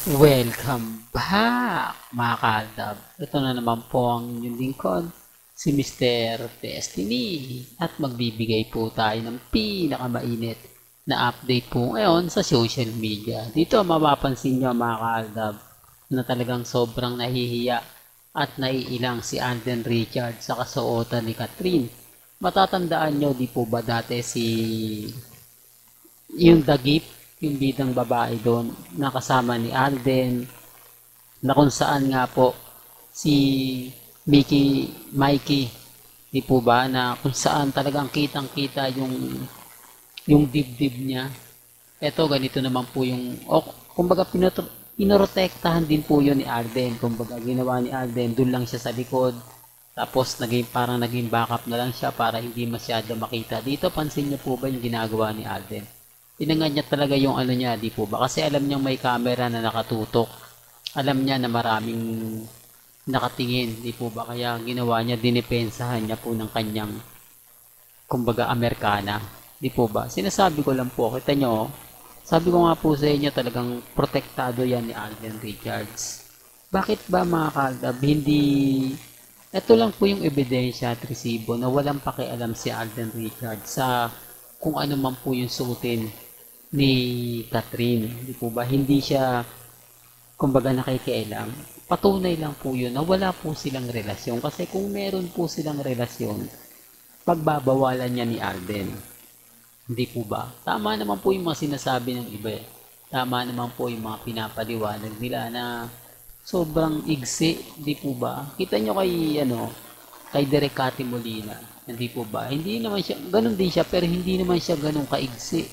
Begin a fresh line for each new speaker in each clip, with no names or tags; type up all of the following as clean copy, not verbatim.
Welcome back, mga kaaldab. Ito na naman po ang inyong lingkod, si Mr. Destiny. At magbibigay po tayo ng pinakamainit na update po ngayon sa social media. Dito mapapansin nyo, mga kaaldab, na talagang sobrang nahihiya at naiilang si Alden Richards sa kasuotan ni Catherine. Matatandaan nyo, di po ba dati si yung Dagip, yung bidang babae doon, nakasama ni Alden, na kung saan nga po si Mikey, di po ba, na kung saan talagang kitang-kita yung dibdib niya. Eto, ganito naman po kumbaga pinorotektahan din po yun ni Alden. Kumbaga ginawa ni Alden, doon lang siya sa likod. Tapos parang naging backup na lang siya para hindi masyado makita. Dito pansin niyo po ba yung ginagawa ni Alden? Tinangad niya talaga yung ano niya, di po ba? Kasi alam niyang may camera na nakatutok. Alam niya na maraming nakatingin, di po ba? Kaya ginawa niya, dinipensahan niya po ng kanyang, kumbaga, Amerikana. Di po ba? Sinasabi ko lang po, kita nyo, sabi ko nga po sa inyo, talagang protektado yan ni Alden Richards. Bakit ba mga kaldab, hindi... Ito lang po yung ebidensya at resibo na walang pakialam si Alden Richards sa kung ano man po yung suotin ni Catherine. Di po ba? Hindi siya, kumbaga, nakikialam. Patunay lang po yun na wala po silang relasyon. Kasi kung meron po silang relasyon, pagbabawalan niya ni Alden. Hindi po ba? Tama naman po yung mga sinasabi ng iba eh. Tama naman po yung mga pinapaliwanag nila na sobrang igsi, di po ba? Kita nyo kay Derek Cathy Molina, hindi po ba? Hindi naman siya, ganun din siya, pero hindi naman siya ganun kaigsi.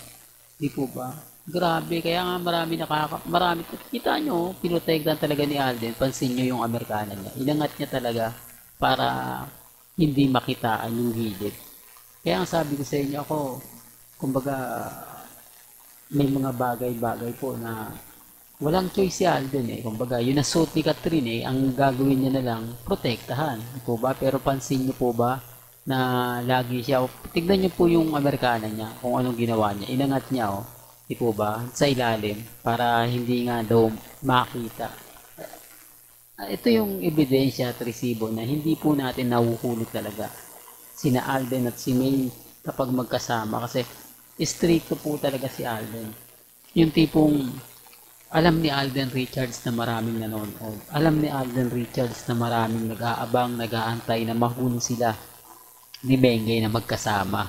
Di po ba? Grabe, kaya nga marami, kita nyo, pinotektan talaga ni Alden, pansin nyo yung Amerikana niya. Inangat niya talaga para hindi makitaan yung gilid. Kaya ang sabi ko sa inyo ako, kumbaga, may mga bagay-bagay po na walang choice si Alden eh. Kumbaga, yun ang suit ni Catherine eh. Ang gagawin niya na lang, protektahan. Po ba? Pero pansin niyo po ba na lagi siya, tignan niyo po yung Amerikana niya, kung anong ginawa niya. Inangat niya oh. Di po ba? Sa ilalim, para hindi nga daw makita. Ito yung ebidensya at resibo na hindi po natin nahuhulog talaga. Sina Alden at si May kapag magkasama. Kasi stricto po talaga si Alden. Yung tipong alam ni Alden Richards na maraming nanonood. Alam ni Alden Richards na maraming nag-aabang, nag-aantay na mahuli sila ni Bengay na magkasama.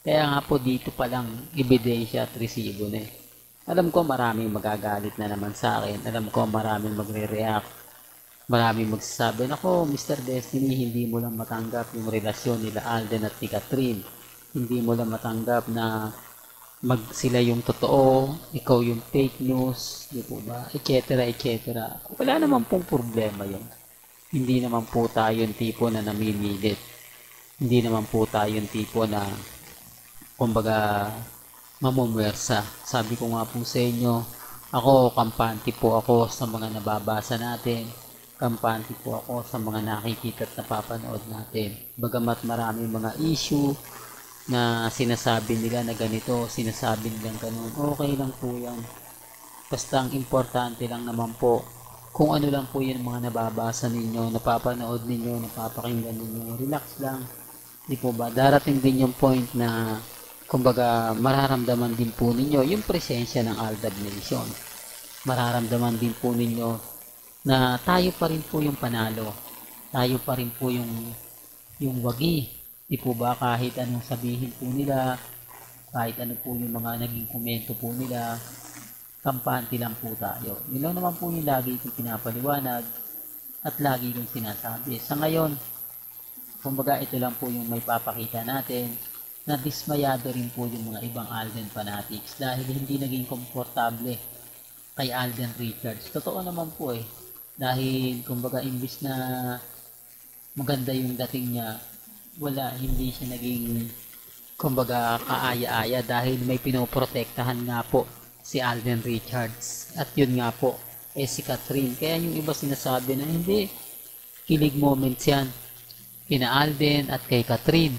Kaya nga po dito pa lang ebidensya at resibo na eh. Alam ko maraming magagalit na naman sa akin. Alam ko maraming magre-react. Maraming magsasabi, nako Mr. Destiny, hindi mo lang matanggap yung relasyon nila Alden at ni Catherine. Hindi mo lang matanggap na sila yung totoo, ikaw yung fake news, di po ba, etc. etc. Wala naman pong problema yun. Hindi naman po tayo yung tipo na namimilit. Hindi naman po tayo yung tipo na, kumbaga, mamumwersa. Sabi ko nga po sa inyo, ako, kampante po ako sa mga nababasa natin. Kampante po ako sa mga nakikita at napapanood natin. Bagamat maraming mga issue, na sinasabi nila na ganito, sinasabi nilang ganun, okay lang po yan. Basta ang importante lang naman po, kung ano lang po yung mga nababasa ninyo, napapanood ninyo, napapakinggan ninyo, relax lang. Di po ba? Darating din yung point na, kumbaga, mararamdaman din po ninyo yung presensya ng Aldab Nation. Mararamdaman din po ninyo na tayo pa rin po yung panalo. Tayo pa rin po yung wagi. Di po ba kahit anong sabihin po nila, kahit ano po yung mga naging komento po nila, kampante lang po tayo. Yun lang naman po yung lagi kong pinapaliwanag at lagi kong sinasabi. Sa ngayon, kumbaga ito lang po yung may papakita natin na dismayado rin po yung mga ibang Alden fanatics dahil hindi naging komportable kay Alden Richards. Totoo naman po eh. Dahil kumbaga imbis na maganda yung dating niya, hindi siya naging, kumbaga, kaaya-aya dahil may pinoprotektahan nga po si Alden Richards. At yun nga po, si Catherine. Kaya yung iba sinasabi na hindi, kilig moments yan. Kina Alden at kay Catherine.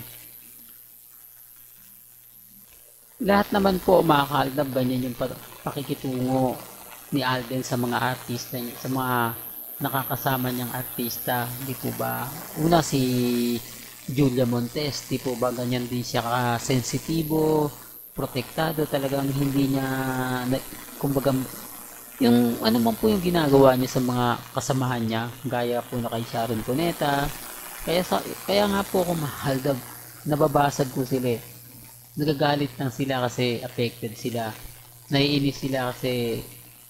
Lahat naman po mga kaaldab, ganyan yung pakikitungo ni Alden sa mga artista niya, sa mga nakakasama niyang artista, di po ba? Una si Julia Montes, di po ba ganyan din siya ka-sensitibo, protektado, talagang hindi niya, kumbaga, yung ano man po yung ginagawa niya sa mga kasamahan niya, gaya po na kay Sharon Cuneta, kaya nga po ako mahal, nababasag ko sila eh. Nagagalit lang sila kasi affected sila. Naiinis sila kasi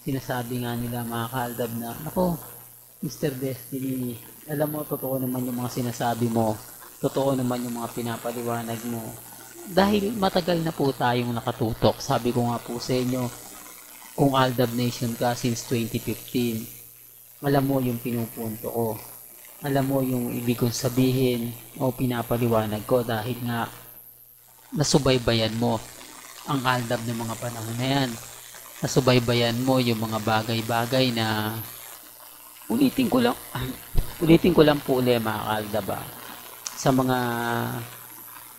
sinasabi nga nila mga kaaldab na, ako, Mr. Destiny, alam mo, totoo naman yung mga sinasabi mo. Totoo naman yung mga pinapaliwanag mo. Dahil matagal na po tayong nakatutok. Sabi ko nga po sa inyo, kung Aldab Nation ka since 2015, alam mo yung pinupunto ko. Alam mo yung ibig kong sabihin o pinapaliwanag ko dahil nga nasubaybayan mo ang Aldab ng mga panahon na yan. Nasubaybayan mo yung mga bagay-bagay na ulitin ko lang po ulit mga Aldab sa mga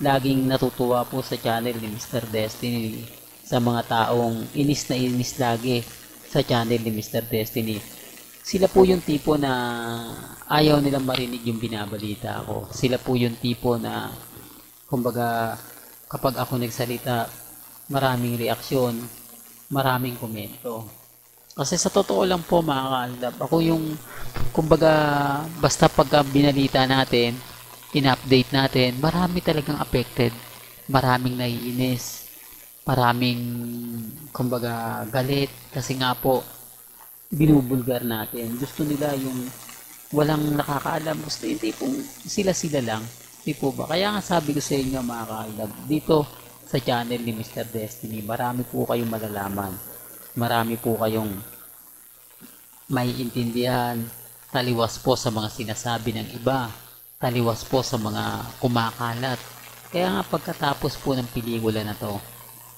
laging natutuwa po sa channel ni Mr. Destiny, sa mga taong inis na inis lagi sa channel ni Mr. Destiny. Sila po yung tipo na ayaw nilang marinig yung binabalita ko. Sila po yung tipo na, kumbaga, kapag ako nagsalita, maraming reaksyon, maraming komento. Kasi sa totoo lang po mga kaaldab, ako yung, kumbaga, basta pagka binalita natin, in-update natin, marami talagang affected, maraming naiinis, maraming, kumbaga, galit, kasi nga po, binubulgar natin. Gusto nila yung walang nakakaalam, gusto yung tipong sila-sila lang, di po ba? Kaya nga sabi ko sa inyo mga kaaldab, dito sa channel ni Mr. Destiny, marami po kayong malalaman, marami po kayong maiintindihan, taliwas po sa mga sinasabi ng iba, taliwas po sa mga kumakalat. Kaya nga pagkatapos po ng pelikula na to,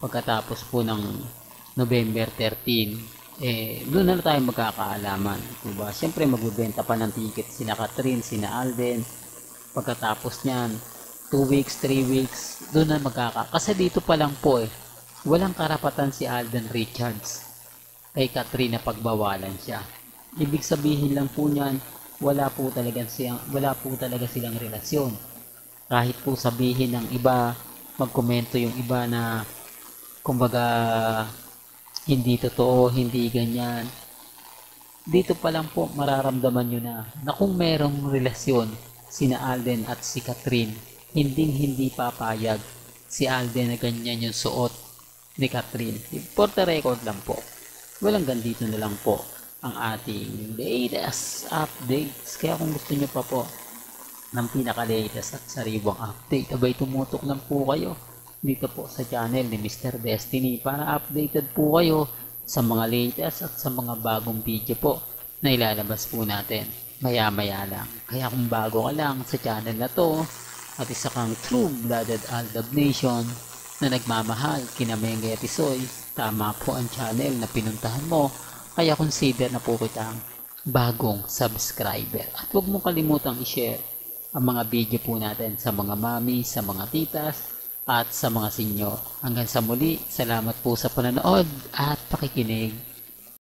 pagkatapos po ng November 13, doon na tayo magkakaalaman, diba? Siyempre magbebenta pa ng ticket sina Catherine, sina Alden. Pagkatapos niyan, 2 weeks, 3 weeks, doon na kasi dito pa lang po walang karapatan si Alden Richards kay Catherine na pagbawalan siya. Ibig sabihin lang po niyan, wala po talaga silang relasyon. Kahit po sabihin ng iba, magkomento yung iba na kumbaga hindi totoo, hindi ganyan, dito pa lang po mararamdaman nyo na kung merong relasyon sina Alden at si Catherine, hindi papayag si Alden na ganyan yung suot ni Catherine. For the record lang po, walang ganito na lang po ang ating latest updates. Kaya kung gusto nyo pa po ng pinaka-latest at sariwang update, abay tumutok lang po kayo dito po sa channel ni Mr. Destiny para updated po kayo sa mga latest at sa mga bagong video po na ilalabas po natin maya-maya lang. Kaya kung bago ka lang sa channel na to at isa kang true-blooded Aldab Nation na nagmamahal kina Mengay at Isoy, tama po ang channel na pinuntahan mo. Kaya consider na po kitang bagong subscriber. At huwag mong kalimutang i-share ang mga video po natin sa mga mami, sa mga titas, at sa mga senyor. Hanggang sa muli, salamat po sa panonood at pakikinig.